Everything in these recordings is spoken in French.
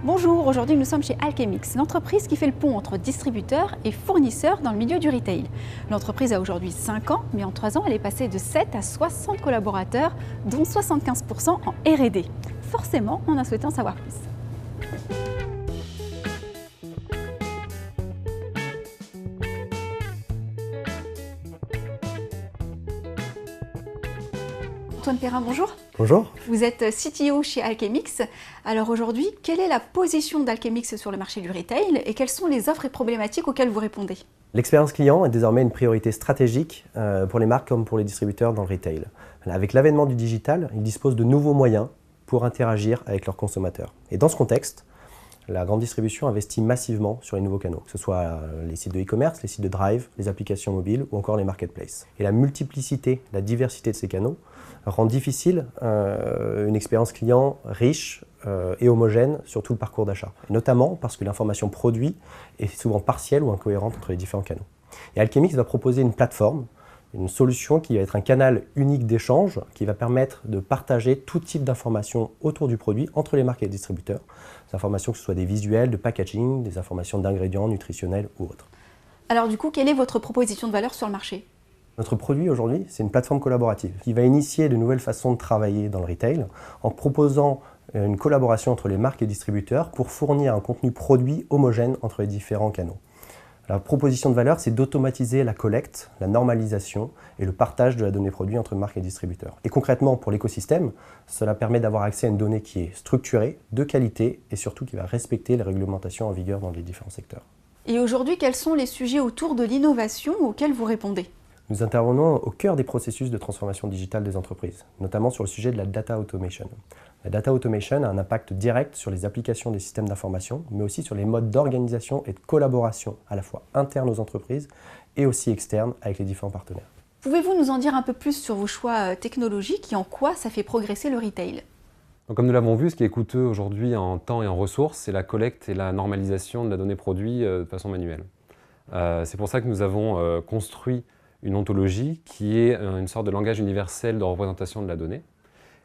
Bonjour, aujourd'hui nous sommes chez Alchemix, l'entreprise qui fait le pont entre distributeurs et fournisseurs dans le milieu du retail. L'entreprise a aujourd'hui 5 ans, mais en 3 ans elle est passée de 7 à 60 collaborateurs, dont 75% en R&D. Forcément, on a souhaité en savoir plus. Antoine Perrin, bonjour. Bonjour. Vous êtes CTO chez Alchemix. Alors aujourd'hui, quelle est la position d'Alchemix sur le marché du retail et quelles sont les offres et problématiques auxquelles vous répondez? L'expérience client est désormais une priorité stratégique pour les marques comme pour les distributeurs dans le retail. Avec l'avènement du digital, ils disposent de nouveaux moyens pour interagir avec leurs consommateurs. Et dans ce contexte, la grande distribution investit massivement sur les nouveaux canaux, que ce soit les sites de e-commerce, les sites de drive, les applications mobiles ou encore les marketplaces. Et la multiplicité, la diversité de ces canaux rend difficile une expérience client riche et homogène sur tout le parcours d'achat, notamment parce que l'information produit est souvent partielle ou incohérente entre les différents canaux. Et Alchemix va proposer une plateforme, une solution qui va être un canal unique d'échange qui va permettre de partager tout type d'informations autour du produit entre les marques et les distributeurs. Des informations que ce soit des visuels, de packaging, des informations d'ingrédients nutritionnels ou autres. Alors du coup, quelle est votre proposition de valeur sur le marché? Notre produit aujourd'hui, c'est une plateforme collaborative qui va initier de nouvelles façons de travailler dans le retail en proposant une collaboration entre les marques et distributeurs pour fournir un contenu produit homogène entre les différents canaux. La proposition de valeur, c'est d'automatiser la collecte, la normalisation et le partage de la donnée produit entre marques et distributeurs. Et concrètement, pour l'écosystème, cela permet d'avoir accès à une donnée qui est structurée, de qualité et surtout qui va respecter les réglementations en vigueur dans les différents secteurs. Et aujourd'hui, quels sont les sujets autour de l'innovation auxquels vous répondez? Nous intervenons au cœur des processus de transformation digitale des entreprises, notamment sur le sujet de la data automation. La data automation a un impact direct sur les applications des systèmes d'information, mais aussi sur les modes d'organisation et de collaboration à la fois internes aux entreprises et aussi externes avec les différents partenaires. Pouvez-vous nous en dire un peu plus sur vos choix technologiques et en quoi ça fait progresser le retail? Donc, comme nous l'avons vu, ce qui est coûteux aujourd'hui en temps et en ressources, c'est la collecte et la normalisation de la donnée produit de façon manuelle. C'est pour ça que nous avons construit une ontologie qui est une sorte de langage universel de représentation de la donnée.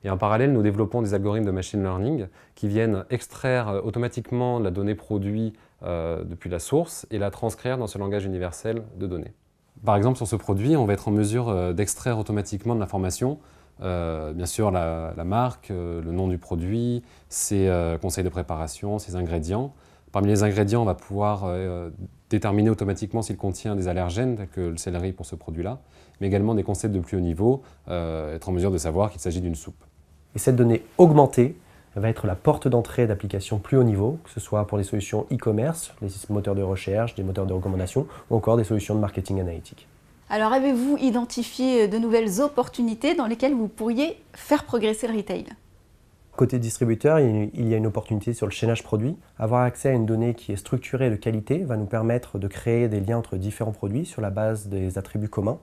Et en parallèle, nous développons des algorithmes de machine learning qui viennent extraire automatiquement la donnée produit depuis la source et la transcrire dans ce langage universel de données. Par exemple, sur ce produit, on va être en mesure d'extraire automatiquement de l'information, bien sûr la marque, le nom du produit, ses conseils de préparation, ses ingrédients. Parmi les ingrédients, on va pouvoir déterminer automatiquement s'il contient des allergènes, tels que le céleri pour ce produit-là, mais également des concepts de plus haut niveau, être en mesure de savoir qu'il s'agit d'une soupe. Et cette donnée augmentée va être la porte d'entrée d'applications plus haut niveau, que ce soit pour les solutions e-commerce, les moteurs de recherche, des moteurs de recommandation, ou encore des solutions de marketing analytique. Alors avez-vous identifié de nouvelles opportunités dans lesquelles vous pourriez faire progresser le retail? Côté distributeur, il y a une opportunité sur le chaînage produit. Avoir accès à une donnée qui est structurée et de qualité va nous permettre de créer des liens entre différents produits sur la base des attributs communs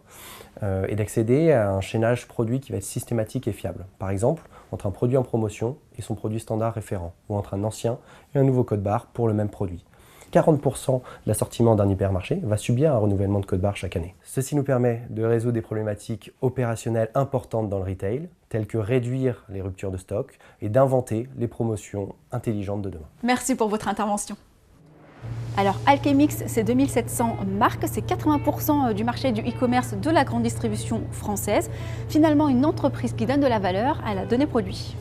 et d'accéder à un chaînage produit qui va être systématique et fiable. Par exemple, entre un produit en promotion et son produit standard référent, ou entre un ancien et un nouveau code barre pour le même produit. 40% de l'assortiment d'un hypermarché va subir un renouvellement de code barre chaque année. Ceci nous permet de résoudre des problématiques opérationnelles importantes dans le retail, telles que réduire les ruptures de stock et d'inventer les promotions intelligentes de demain. Merci pour votre intervention. Alors Alchemix, c'est 2700 marques, c'est 80% du marché du e-commerce de la grande distribution française. Finalement, une entreprise qui donne de la valeur à la donnée produit.